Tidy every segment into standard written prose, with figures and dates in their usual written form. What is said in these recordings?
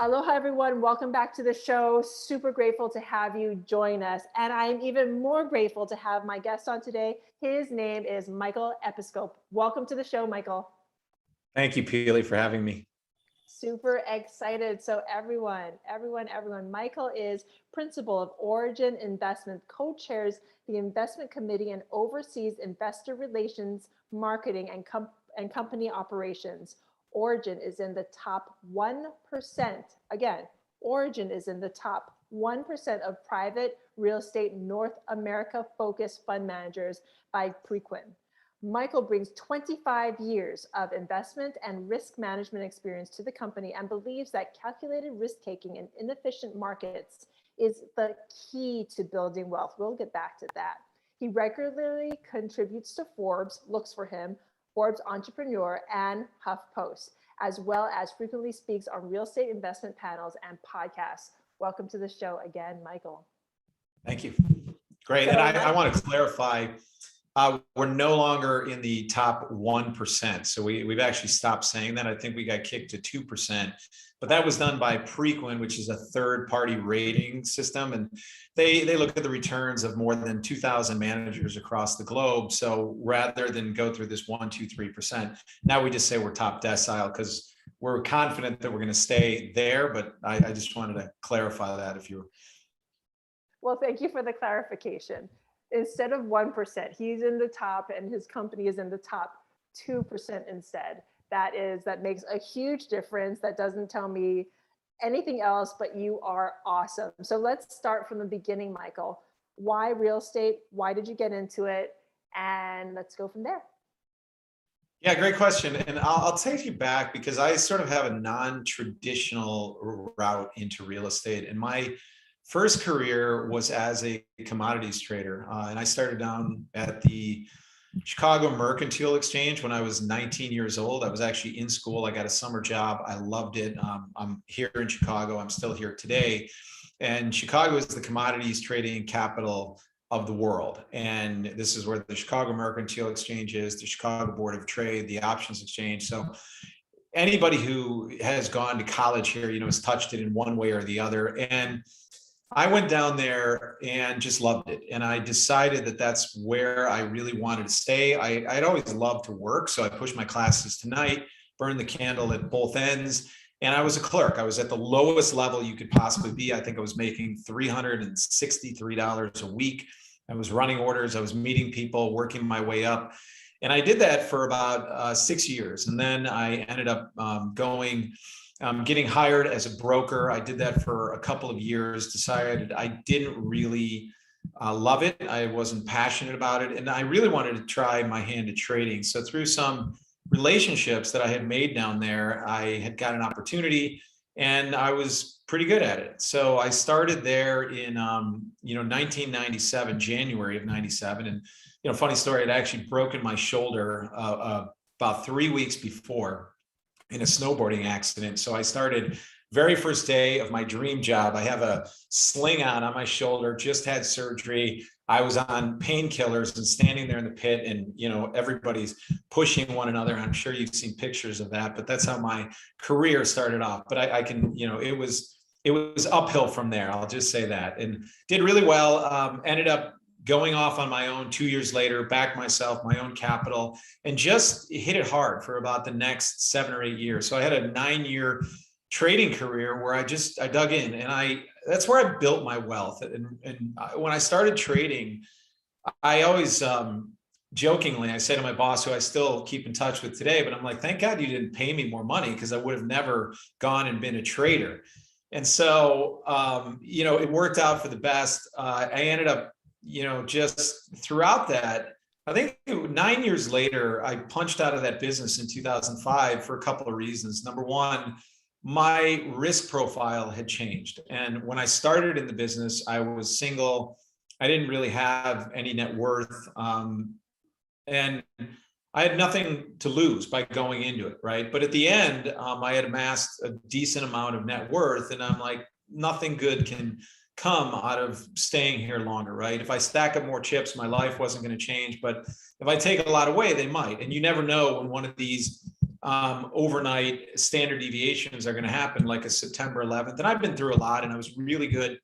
Aloha, everyone. Welcome back to the show. Super grateful to have you join us. And I'm even more grateful to have my guest on today. His name is Michael Episcope. Welcome to the show, Michael. Thank you, Pili, for having me. Super excited. So everyone, Michael is principal of Origin Investment, co-chairs the investment committee and oversees investor relations, marketing, and company operations. Origin is in the top 1%. Again, Origin is in the top 1% of private real estate North America focused fund managers by Preqin. Michael brings 25 years of investment and risk management experience to the company and believes that calculated risk taking in inefficient markets is the key to building wealth. We'll get back to that. He regularly contributes to Forbes, looks for him, Forbes Entrepreneur, and Huff Post, as well as frequently speaks on real estate investment panels and podcasts. Welcome to the show again, Michael. Thank you. Great. So, and I want to clarify, we're no longer in the top 1%. So we've actually stopped saying that. I think we got kicked to 2%, but that was done by Preqin, which is a third-party rating system. And they look at the returns of more than 2,000 managers across the globe. So rather than go through this 1, 2, 3%, now we just say we're top decile because we're confident that we're going to stay there. But I just wanted to clarify that if you were. Well, thank you for the clarification. Instead of 1%, he's in the top and his company is in the top 2% instead. That makes a huge difference. That doesn't tell me anything else, but you are awesome. So let's start from the beginning, Michael. Why real estate? Why did you get into it? And let's go from there. Yeah, great question. And I'll take you back because I sort of have a non-traditional route into real estate. And my first career was as a commodities trader. And I started down at the Chicago Mercantile Exchange when I was 19 years old. I was actually in school. I got a summer job. I loved it. I'm here in Chicago. I'm still here today. And Chicago is the commodities trading capital of the world. And this is where the Chicago Mercantile Exchange is, the Chicago Board of Trade, the Options Exchange. So anybody who has gone to college here, has touched it in one way or the other. And I went down there and just loved it. And I decided that that's where I really wanted to stay. I'd always loved to work. So I pushed my classes to night, burned the candle at both ends. And I was a clerk. I was at the lowest level you could possibly be. I think I was making $363 a week. I was running orders. I was meeting people, working my way up. And I did that for about 6 years. And then I ended up getting hired as a broker. I did that for a couple of years, decided I didn't really love it. I wasn't passionate about it. And I really wanted to try my hand at trading. So through some relationships that I had made down there, I had got an opportunity and I was pretty good at it. So I started there in 1997, January of 97. And, funny story, I'd actually broken my shoulder about 3 weeks before in a snowboarding accident. So I started very first day of my dream job. I have a sling on my shoulder, just had surgery. I was on painkillers and standing there in the pit and, everybody's pushing one another. I'm sure you've seen pictures of that, but that's how my career started off. But I can, it was uphill from there. I'll just say that, and did really well. Ended up going off on my own 2 years later, backed myself, my own capital, and just hit it hard for about the next 7 or 8 years. So I had a 9-year trading career where I dug in, and that's where I built my wealth. And when I started trading, I always jokingly, I say to my boss, who I still keep in touch with today, but I'm like, thank God you didn't pay me more money because I would have never gone and been a trader. And so, it worked out for the best. I ended up, just throughout that, I think 9 years later, I punched out of that business in 2005 for a couple of reasons. Number one, my risk profile had changed. And when I started in the business, I was single. I didn't really have any net worth. And I had nothing to lose by going into it, right? But at the end, I had amassed a decent amount of net worth. And I'm like, nothing good can come out of staying here longer, right? If I stack up more chips, my life wasn't going to change. But if I take a lot away, they might. And you never know when one of these overnight standard deviations are going to happen, like a September 11th. And I've been through a lot, and I was really good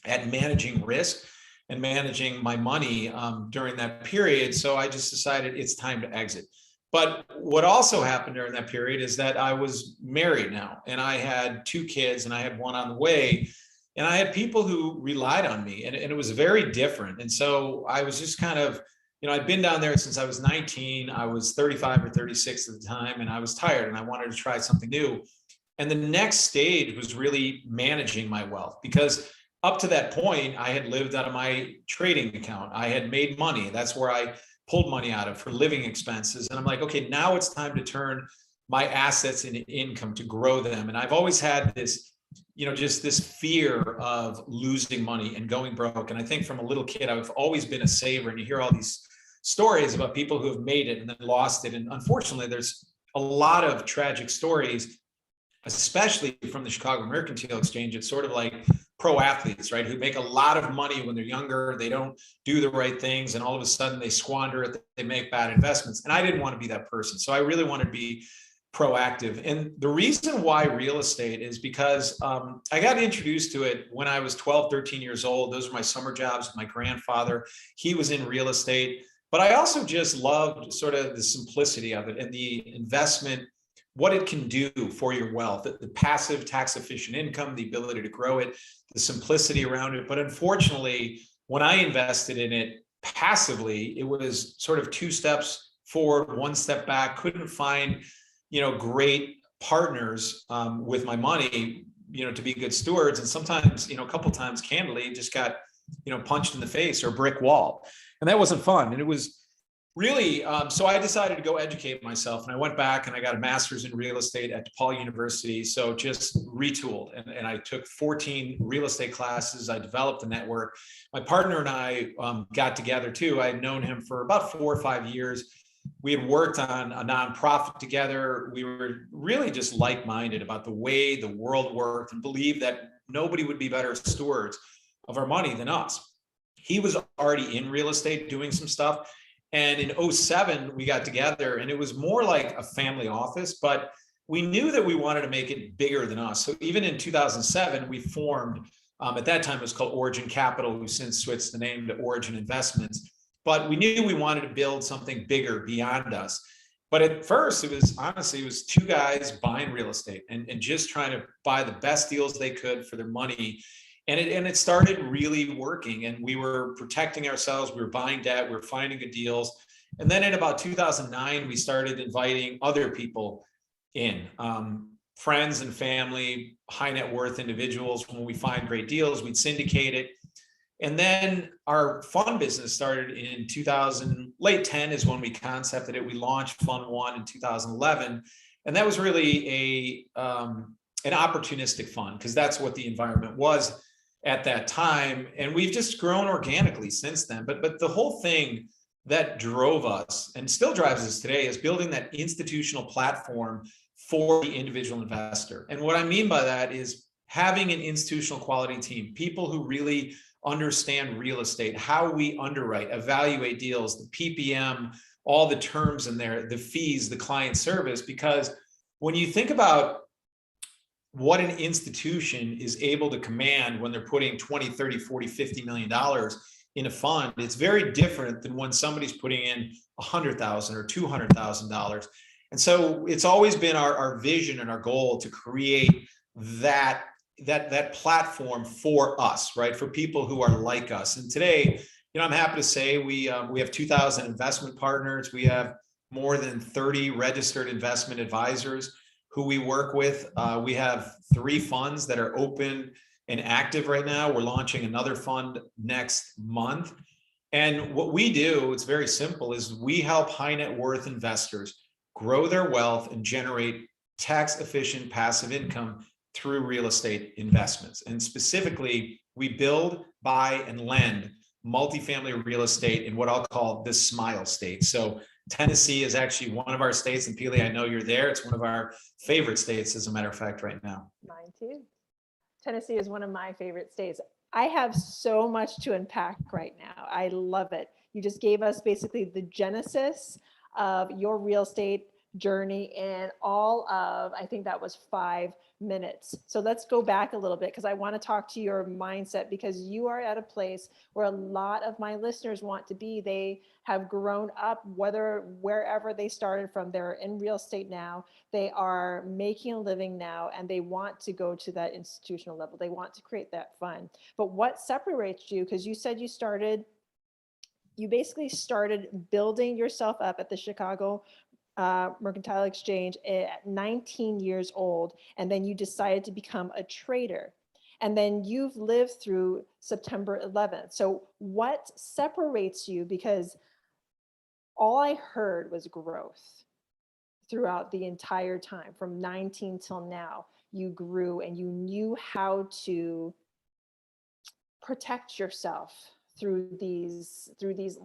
at managing risk and managing my money during that period. So I just decided it's time to exit. But what also happened during that period is that I was married now, and I had 2 kids, and I had one on the way. And I had people who relied on me, and it was very different. And so I was just kind of, I'd been down there since I was 19. I was 35 or 36 at the time, and I was tired and I wanted to try something new. And the next stage was really managing my wealth, because up to that point, I had lived out of my trading account. I had made money. That's where I pulled money out of for living expenses. And I'm like, okay, now it's time to turn my assets into income, to grow them. And I've always had this, just this fear of losing money and going broke. And I think from a little kid, I've always been a saver. And you hear all these stories about people who have made it and then lost it. And unfortunately, there's a lot of tragic stories, especially from the Chicago Mercantile Exchange. It's sort of like pro athletes, right? Who make a lot of money when they're younger, they don't do the right things, and all of a sudden they squander it, they make bad investments. And I didn't want to be that person. So I really wanted to be proactive. And the reason why real estate is because I got introduced to it when I was 12, 13 years old. Those were my summer jobs with my grandfather. He was in real estate. But I also just loved sort of the simplicity of it and the investment, what it can do for your wealth, the passive tax efficient income, the ability to grow it, the simplicity around it. But unfortunately, when I invested in it passively, it was sort of 2 steps forward, 1 step back. Couldn't find, great partners with my money, to be good stewards. And sometimes, a couple times, candidly, just got, punched in the face or brick wall. And that wasn't fun. And it was really, so I decided to go educate myself, and I went back and I got a master's in real estate at DePaul University. So just retooled, and I took 14 real estate classes. I developed a network. My partner and I got together too. I had known him for about 4 or 5 years. We had worked on a nonprofit together. We were really just like-minded about the way the world worked, and believed that nobody would be better stewards of our money than us. He was already in real estate doing some stuff. And in 2007, we got together, and it was more like a family office, but we knew that we wanted to make it bigger than us. So even in 2007, we formed, at that time it was called Origin Capital, who since switched the name to Origin Investments. But we knew we wanted to build something bigger beyond us. But at first, it was 2 guys buying real estate and just trying to buy the best deals they could for their money. And it started really working, and we were protecting ourselves. We were buying debt. We were finding good deals. And then in about 2009, we started inviting other people in, friends and family, high net worth individuals. When we find great deals, we'd syndicate it. And then our fund business started in 2000, late 10 is when we concepted it. We launched Fund 1 in 2011. And that was really an opportunistic fund, because that's what the environment was at that time. And we've just grown organically since then. But the whole thing that drove us and still drives us today is building that institutional platform for the individual investor. And what I mean by that is having an institutional quality team, people who really understand real estate, how we underwrite, evaluate deals, the PPM, all the terms in there, the fees, the client service. Because when you think about what an institution is able to command when they're putting 20, 30, 40, 50 million dollars in a fund, it's very different than when somebody's putting in $100,000 or $200,000. And so it's always been our vision and our goal to create that platform for us, right? For people who are like us. And today, I'm happy to say we have 2,000 investment partners. We have more than 30 registered investment advisors who we work with. We have 3 funds that are open and active right now. We're launching another fund next month. And what we do, it's very simple, is we help high net worth investors grow their wealth and generate tax efficient passive income through real estate investments. And specifically, we build, buy, and lend multifamily real estate in what I'll call the smile state. So Tennessee is actually one of our states, and Pili, I know you're there. It's one of our favorite states, as a matter of fact, right now. Mine too. Tennessee is one of my favorite states. I have so much to unpack right now. I love it. You just gave us basically the genesis of your real estate journey in all of, I think that was 5 minutes. So let's go back a little bit because I want to talk to your mindset, because you are at a place where a lot of my listeners want to be. They have grown up, wherever they started from, they're in real estate now, they are making a living now, and they want to go to that institutional level. They want to create that fund. But what separates you, because you said you basically started building yourself up at the Chicago Mercantile Exchange at 19 years old, and then you decided to become a trader. And then you've lived through September 11th. So what separates you? Because all I heard was growth throughout the entire time, from 19 till now. You grew and you knew how to protect yourself through these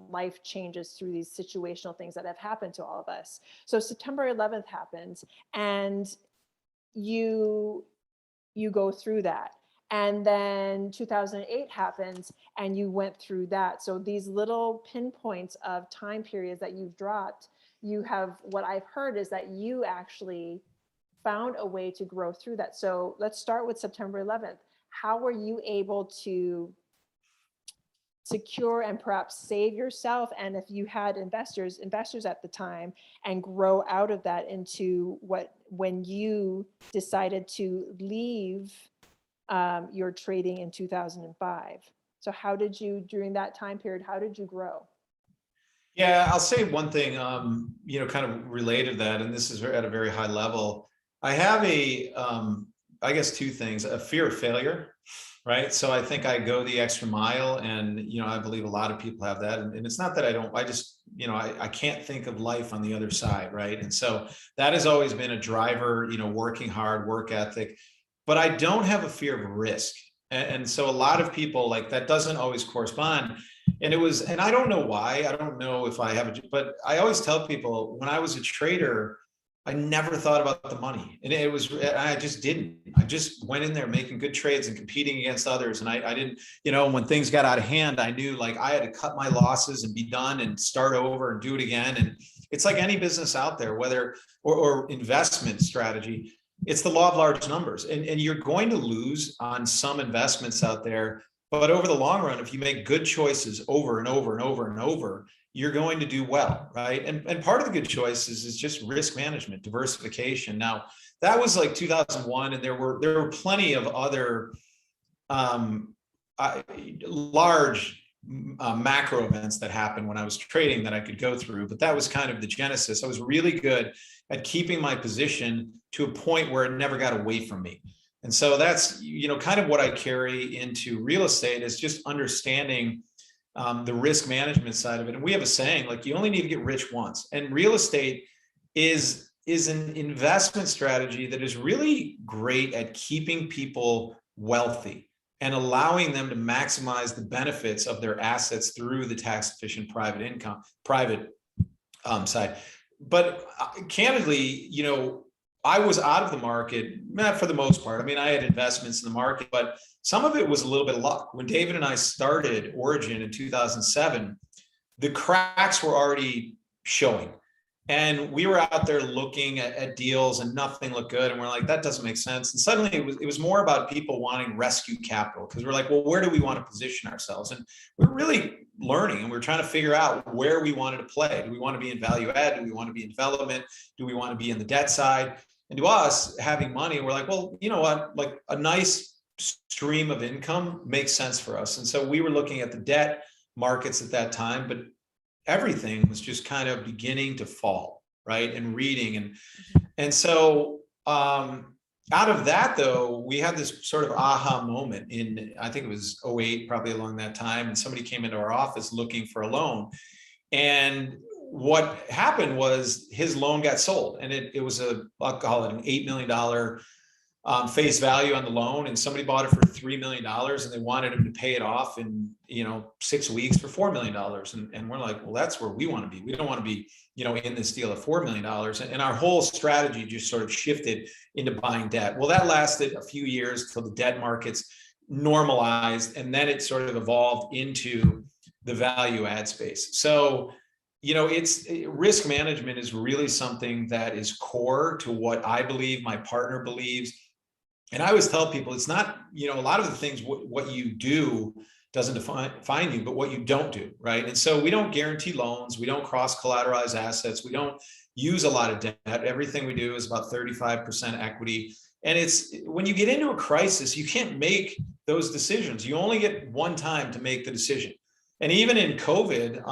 life changes, through these situational things that have happened to all of us. So September 11th happens, and you go through that. And then 2008 happens, and you went through that. So these little pinpoints of time periods that you've dropped, you have, what I've heard is that you actually found a way to grow through that. So let's start with September 11th. How were you able to secure and perhaps save yourself, and if you had investors at the time, and grow out of that into when you decided to leave your trading in 2005? So how did you, during that time period, how did you grow? Yeah, I'll say one thing, kind of related to that, and this is at a very high level. I have I guess two things: a fear of failure, right? So I think I go the extra mile, and I believe a lot of people have that. And it's not that I just I can't think of life on the other side, right? And so that has always been a driver, working hard, work ethic. But I don't have a fear of risk, and so a lot of people, like, that doesn't always correspond. And I don't know why. I don't know if I have but I always tell people, when I was a trader, I never thought about the money, and I just didn't. I just went in there making good trades and competing against others. And I didn't, when things got out of hand, I knew, like, I had to cut my losses and be done and start over and do it again. And it's like any business out there, whether, or investment strategy, it's the law of large numbers, and you're going to lose on some investments out there. But over the long run, if you make good choices over and over and over and over, you're going to do well, right? And part of the good choices is just risk management, diversification. Now, that was like 2001, and there were plenty of other large macro events that happened when I was trading that I could go through, but that was kind of the genesis. I was really good at keeping my position to a point where it never got away from me. And so that's, kind of what I carry into real estate, is just understanding the risk management side of it. And we have a saying, like, you only need to get rich once. And real estate is an investment strategy that is really great at keeping people wealthy and allowing them to maximize the benefits of their assets through the tax efficient private side. But candidly, I was out of the market, not for the most part. I mean, I had investments in the market, but some of it was a little bit of luck. When David and I started Origin in 2007, the cracks were already showing. And we were out there looking at deals, and nothing looked good. And we're like, that doesn't make sense. And suddenly it was more about people wanting rescue capital, because we're like, well, where do we want to position ourselves? And we're really learning, and we're trying to figure out where we wanted to play. Do we want to be in value add? Do we want to be in development? Do we want to be in the debt side? And to us, having money, we're like, well, you know what, like, a nice stream of income makes sense for us. And so we were looking at the debt markets at that time, but everything was just kind of beginning to fall, right? And reading. And so out of that, though, we had this sort of aha moment in, I think it was 2008, probably along that time. And somebody came into our office looking for a loan. And what happened was his loan got sold, and it was I'll call it an $8 million face value on the loan, and somebody bought it for $3 million, and they wanted him to pay it off in 6 weeks for $4 million. And we're like, well, that's where we want to be. We don't want to be in this deal at $4 million. And our whole strategy just sort of shifted into buying debt. Well, that lasted a few years till the debt markets normalized, and then it sort of evolved into the value add space. So it's risk management is really something that is core to what I believe, my partner believes. And I always tell people it's not, a lot of the things, what you do doesn't define you, but what you don't do, right? And so we don't guarantee loans, we don't cross collateralize assets, we don't use a lot of debt. Everything we do is about 35% equity. And it's when you get into a crisis, you can't make those decisions. You only get one time to make the decision. And even in COVID,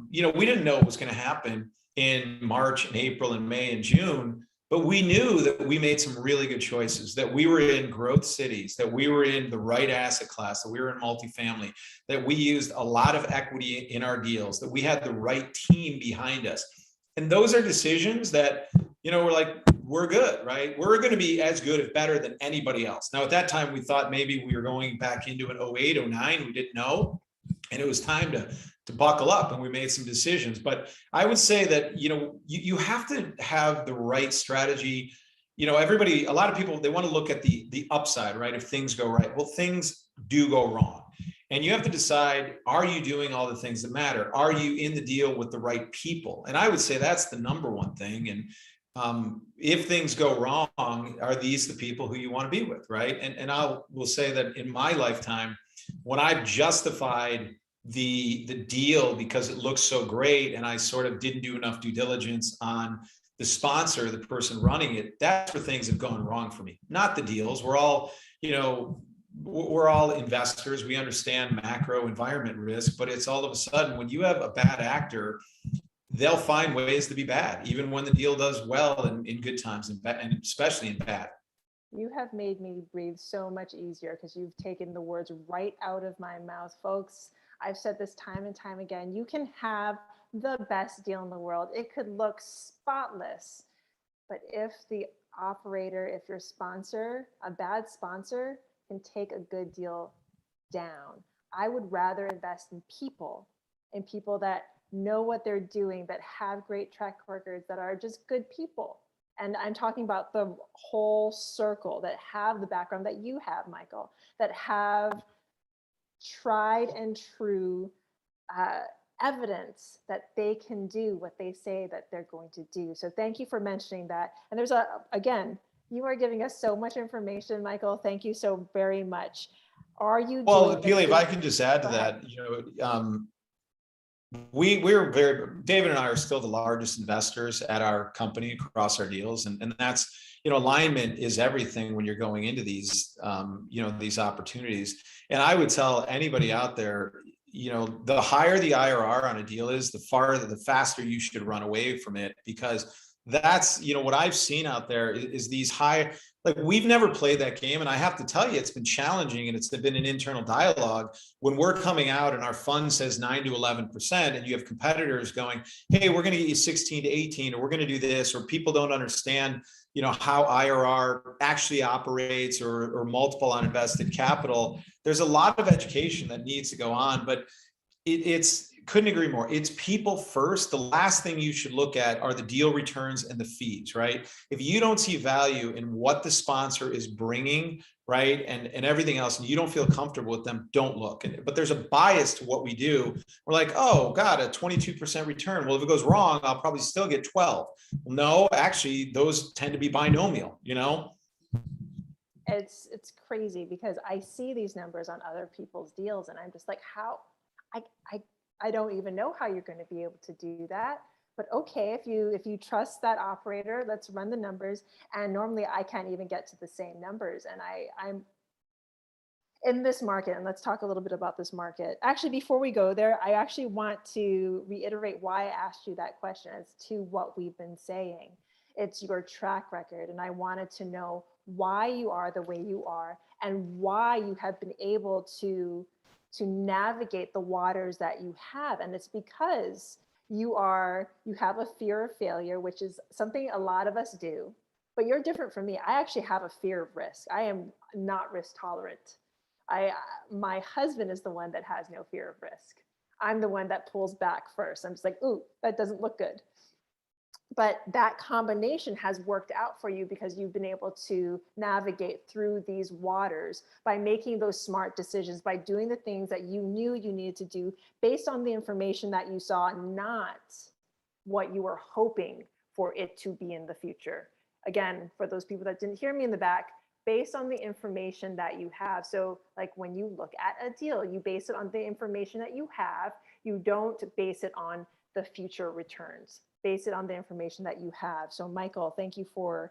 we didn't know what was going to happen in March and April and May and June. But we knew that we made some really good choices, that we were in growth cities, that we were in the right asset class, that we were in multifamily, that we used a lot of equity in our deals, that we had the right team behind us. And those are decisions that, we're like, we're good, right? We're going to be as good, if better, than anybody else. Now, at that time, we thought maybe we were going back into an 08, 09. We didn't know. And it was time to buckle up, and we made some decisions. But I would say that, you have to have the right strategy. A lot of people, they want to look at the upside, right? If things go right. Well, things do go wrong. And you have to decide, are you doing all the things that matter? Are you in the deal with the right people? And I would say that's the number one thing. And if things go wrong, are these the people who you want to be with, right? And will say that in my lifetime, when I've justified the deal because it looks so great and I sort of didn't do enough due diligence on the sponsor, the person running it, that's where things have gone wrong for me. Not the deals. We're all, we're all investors. We understand macro environment risk, but it's all of a sudden when you have a bad actor, they'll find ways to be bad, even when the deal does well in good times and especially in bad. You have made me breathe so much easier because you've taken the words right out of my mouth, folks. I've said this time and time again. You can have the best deal in the world. It could look spotless. But if the operator, if your sponsor, a bad sponsor, can take a good deal down, I would rather invest in people that know what they're doing, that have great track records, that are just good people. And I'm talking about the whole circle, that have the background that you have, Michael, that have tried and true evidence that they can do what they say that they're going to do. So thank you for mentioning that. And there's again, you are giving us so much information, Michael. Thank you so very much. Are you well, Pili, if I can just add to that, David and I are still the largest investors at our company across our deals. And that's, alignment is everything when you're going into these, these opportunities. And I would tell anybody out there, the higher the IRR on a deal is, the faster you should run away from it, because that's, what I've seen out there is these high, like we've never played that game. And I have to tell you, it's been challenging, and it's been an internal dialogue when we're coming out and our fund says 9 to 11%, and you have competitors going, hey, we're going to get you 16 to 18, or we're going to do this, or people don't understand, how IRR actually operates, or multiple on invested capital. There's a lot of education that needs to go on, but it's couldn't agree more. It's people first. The last thing you should look at are the deal returns and the fees, right? If you don't see value in what the sponsor is bringing, right, and everything else, and you don't feel comfortable with them, don't look. But there's a bias to what we do. We're like, oh God, a 22% return. Well, if it goes wrong, I'll probably still get 12. No, actually, those tend to be binomial, It's crazy because I see these numbers on other people's deals, and I'm just like, how? I don't even know how you're going to be able to do that. But okay, if you trust that operator, let's run the numbers. And normally I can't even get to the same numbers. And I'm in this market, and let's talk a little bit about this market. Actually, before we go there, I actually want to reiterate why I asked you that question as to what we've been saying. It's your track record. And I wanted to know why you are the way you are, and why you have been able to navigate the waters that you have. And it's because you have a fear of failure, which is something a lot of us do, but you're different from me. I actually have a fear of risk. I am not risk tolerant. My husband is the one that has no fear of risk. I'm the one that pulls back first. I'm just like, ooh, that doesn't look good. But that combination has worked out for you because you've been able to navigate through these waters by making those smart decisions, by doing the things that you knew you needed to do based on the information that you saw, not what you are hoping for it to be in the future. Again, for those people that didn't hear me in the back, based on the information that you have. So like when you look at a deal, you base it on the information that you have. You don't base it on the future returns. Base it on the information that you have. So Michael, thank you for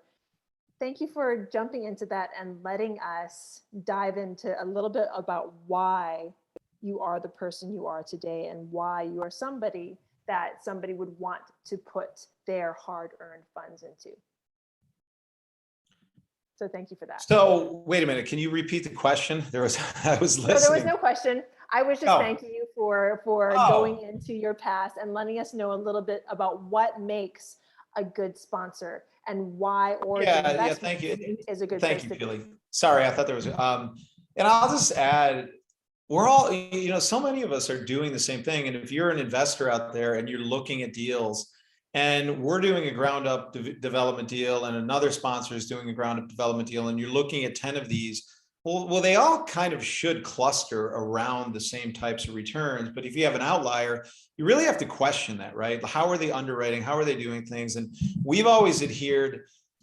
jumping into that and letting us dive into a little bit about why you are the person you are today and why you are somebody that somebody would want to put their hard-earned funds into. So thank you for that. So wait a minute, can you repeat the question? I was listening. No, there was no question. I was just thanking you for going into your past and letting us know a little bit about what makes a good sponsor and why Origin thank you. Is a good thank place you, to Pili. be. Sorry, I thought there was and I'll just add, we're all, so many of us are doing the same thing. And if you're an investor out there and you're looking at deals, and we're doing a ground up development deal and another sponsor is doing a ground up development deal, and you're looking at 10 of these, well, they all kind of should cluster around the same types of returns. But if you have an outlier, you really have to question that, right? How are they underwriting? How are they doing things? And we've always adhered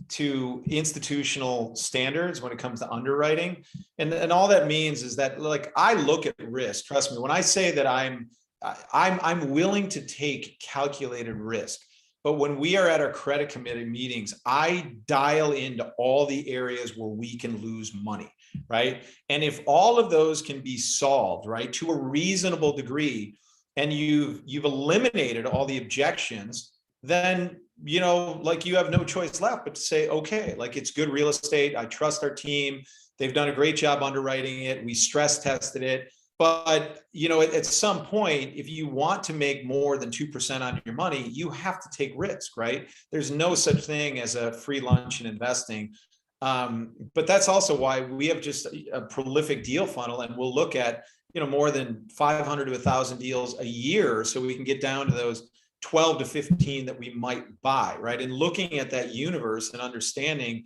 to institutional standards when it comes to underwriting. And all that means is that, like, I look at risk. Trust me, when I say that I'm willing to take calculated risk. But when we are at our credit committee meetings, I dial into all the areas where we can lose money, right? And if all of those can be solved, right, to a reasonable degree, and you've eliminated all the objections, then, like, you have no choice left but to say, okay, like, it's good real estate. I trust our team. They've done a great job underwriting it. We stress tested it. But, at some point, if you want to make more than 2% on your money, you have to take risk, right? There's no such thing as a free lunch in investing. But that's also why we have just a prolific deal funnel, and we'll look at, more than 500 to 1,000 deals a year, so we can get down to those 12 to 15 that we might buy, right? And looking at that universe and understanding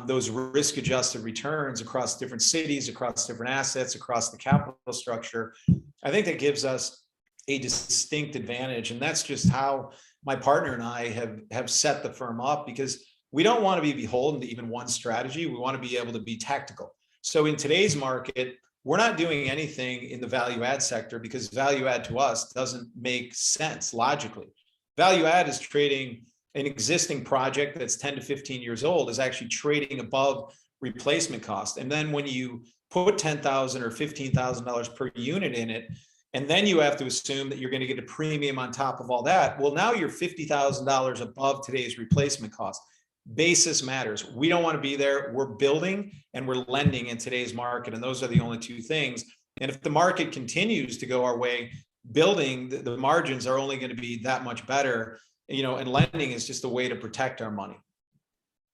those risk-adjusted returns across different cities, across different assets, across the capital structure, I think that gives us a distinct advantage. And that's just how my partner and I have set the firm up, because we don't want to be beholden to even one strategy. We want to be able to be tactical. So in today's market, we're not doing anything in the value add sector because value add to us doesn't make sense logically. Value add is trading an existing project that's 10 to 15 years old, is actually trading above replacement cost. And then when you put $10,000 or $15,000 per unit in it, and then you have to assume that you're going to get a premium on top of all that, well, now you're $50,000 above today's replacement cost. Basis matters. We don't want to be there. We're building and we're lending in today's market, and those are the only two things. And if the market continues to go our way, building, the margins are only going to be that much better. And lending is just a way to protect our money.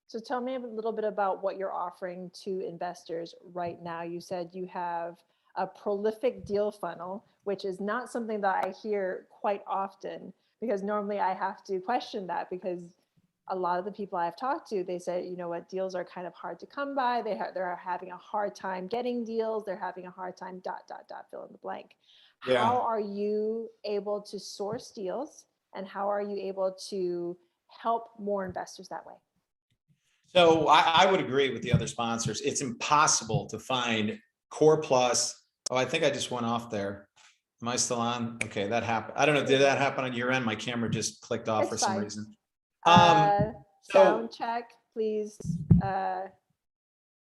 So tell me a little bit about what you're offering to investors right now. You said you have a prolific deal funnel, which is not something that I hear quite often, because normally I have to question that, because a lot of the people I've talked to, they say, deals are kind of hard to come by. They're having a hard time getting deals. They're having a hard time, ... fill in the blank. Yeah. How are you able to source deals? And how are you able to help more investors that way? So I would agree with the other sponsors. It's impossible to find Core Plus. Oh, I think I just went off there. Am I still on? Okay, that happened. I don't know. Did that happen on your end? My camera just clicked off for some reason. Sound check, please.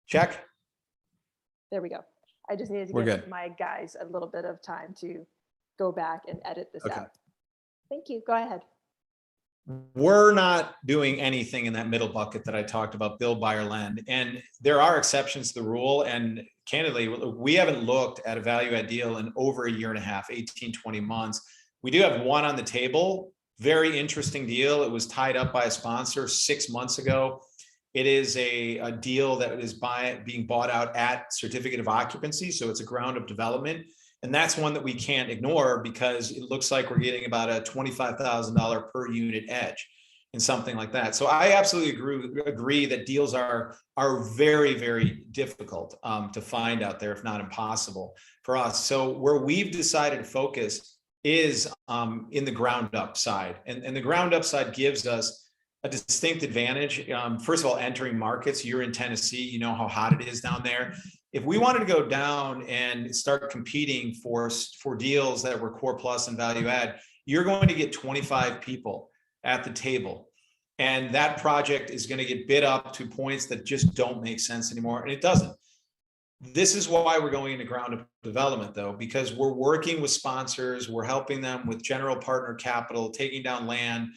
Check. There we go. I just needed to give my guys a little bit of time to go back and edit this out. Thank you. Go ahead. We're not doing anything in that middle bucket that I talked about, build, buy, or lend. And there are exceptions to the rule. And candidly, we haven't looked at a value add deal in over a year and a half, 18, 20 months. We do have one on the table. Very interesting deal. It was tied up by a sponsor 6 months ago. It is a deal that is being bought out at certificate of occupancy. So it's a ground up development. And that's one that we can't ignore, because it looks like we're getting about a $25,000 per unit edge in something like that. So I absolutely agree that deals are very, very difficult to find out there, if not impossible for us. So where we've decided to focus is in the ground up side. And the ground up side gives us a distinct advantage. First of all, entering markets. You're in Tennessee, you know how hot it is down there. If we wanted to go down and start competing for deals that were core plus and value add, you're going to get 25 people at the table. And that project is going to get bid up to points that just don't make sense anymore. And it doesn't. This is why we're going into ground up development, though, because we're working with sponsors, we're helping them with general partner capital, taking down land,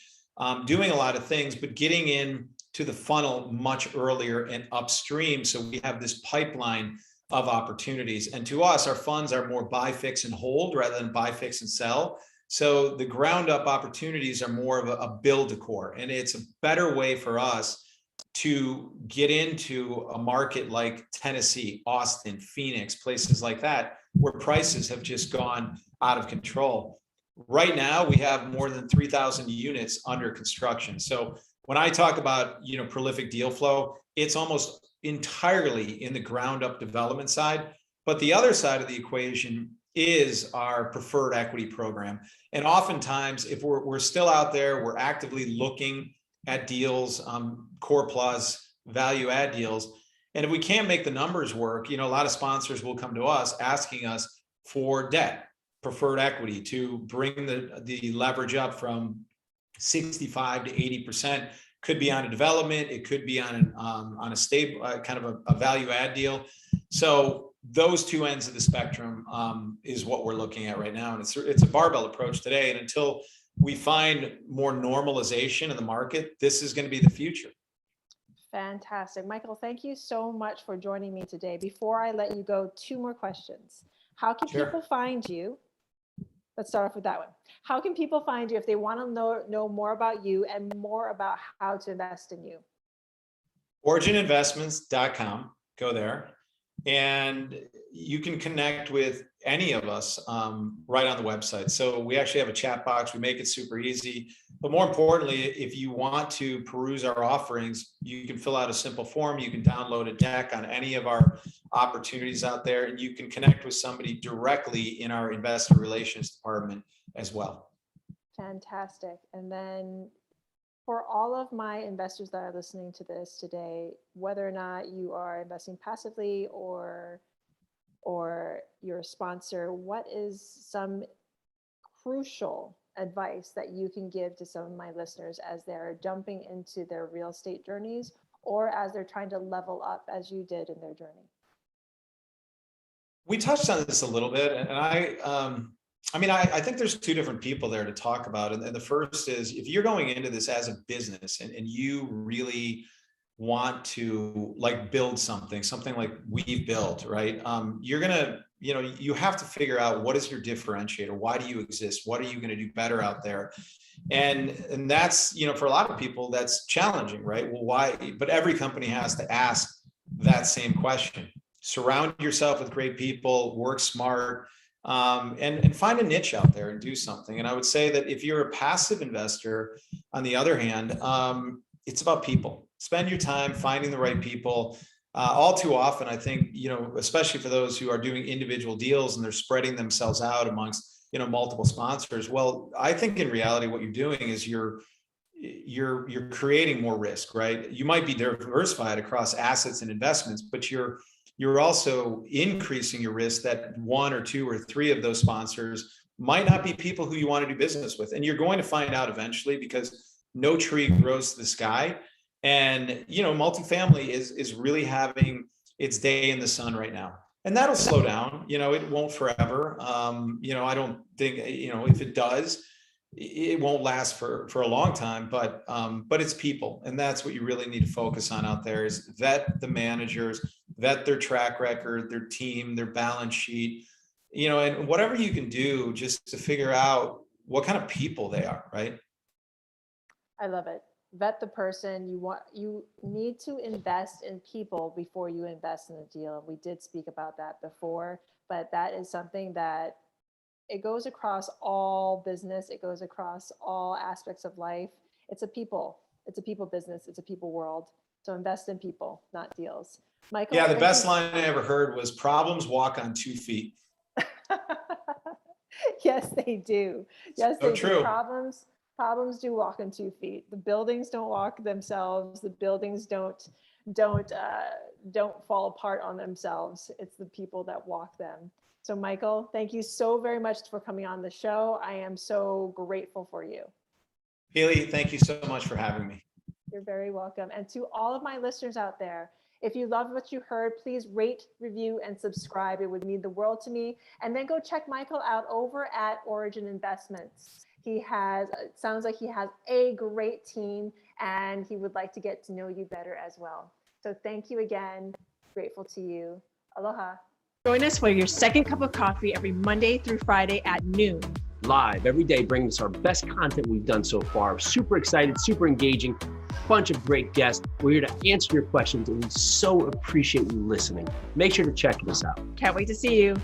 doing a lot of things, but getting in to the funnel much earlier and upstream. So we have this pipeline of opportunities. And to us, our funds are more buy, fix, and hold rather than buy, fix, and sell. So the ground up opportunities are more of a build to core. And it's a better way for us to get into a market like Tennessee, Austin, Phoenix, places like that, where prices have just gone out of control. Right now, we have more than 3,000 units under construction. So when I talk about, prolific deal flow, it's almost entirely in the ground up development side. But the other side of the equation is our preferred equity program. And oftentimes, if we're still out there, we're actively looking at deals, core plus, value add deals. And if we can't make the numbers work, a lot of sponsors will come to us asking us for debt, preferred equity, to bring the leverage up from 65 to 80%. Could be on a development, it could be on a stable kind of a value add deal. So those two ends of the spectrum is what we're looking at right now. And it's a barbell approach today. And until we find more normalization in the market, this is going to be the future. Fantastic. Michael, thank you so much for joining me today. Before I let you go, two more questions. How can people find you? Let's start off with that one. How can people find you if they want to know more about you and more about how to invest in you? OriginInvestments.com. Go there. And you can connect with any of us right on the website. So we actually have a chat box. We make it super easy. But more importantly, if you want to peruse our offerings, you can fill out a simple form. You can download a deck on any of our opportunities out there, and you can connect with somebody directly in our investor relations department as well. Fantastic. And then for all of my investors that are listening to this today, whether or not you are investing passively or you're a sponsor, what is some crucial advice that you can give to some of my listeners as they're jumping into their real estate journeys or as they're trying to level up as you did in their journey? We touched on this a little bit, and I think there's two different people there to talk about. And the first is, if you're going into this as a business and you really want to build something like we've built, right? You're going to, you have to figure out what is your differentiator? Why do you exist? What are you going to do better out there? And that's, for a lot of people, that's challenging, right? Well, why? But every company has to ask that same question. Surround yourself with great people, work smart, and find a niche out there and do something. And I would say that if you're a passive investor, on the other hand, it's about people. Spend your time finding the right people. All too often, I think, especially for those who are doing individual deals and they're spreading themselves out amongst, multiple sponsors. Well, I think in reality, what you're doing is you're creating more risk, right? You might be diversified across assets and investments, but you're also increasing your risk that one or two or three of those sponsors might not be people who you want to do business with. And you're going to find out eventually, because no tree grows to the sky. And, multifamily is really having its day in the sun right now. And that'll slow down, it won't forever. I don't think, if it does, it won't last for a long time, but it's people. And that's what you really need to focus on out there, is vet the managers, vet their track record, their team, their balance sheet, and whatever you can do just to figure out what kind of people they are, right? I love it. Vet the person. You need to invest in people before you invest in a deal. We did speak about that before, but that is something that it goes across all business. It goes across all aspects of life. It's a people business. It's a people world. So invest in people, not deals. Michael? Yeah, the best line I ever heard was, problems walk on 2 feet. Yes, they do. Yes, So they do. true. Problems do walk on 2 feet. The buildings don't walk themselves. The buildings don't don't fall apart on themselves. It's the people that walk them. So Michael, thank you so very much for coming on the show. I am so grateful for you. Pili, thank you so much for having me. You're very welcome. And to all of my listeners out there, if you loved what you heard, please rate, review, and subscribe. It would mean the world to me. And then go check Michael out over at Origin Investments. It sounds like he has a great team, and he would like to get to know you better as well. So thank you again. Grateful to you. Aloha. Join us for your second cup of coffee every Monday through Friday at noon. Live every day, bringing us our best content we've done so far. Super excited, super engaging, bunch of great guests. We're here to answer your questions, and we so appreciate you listening. Make sure to check this out. Can't wait to see you.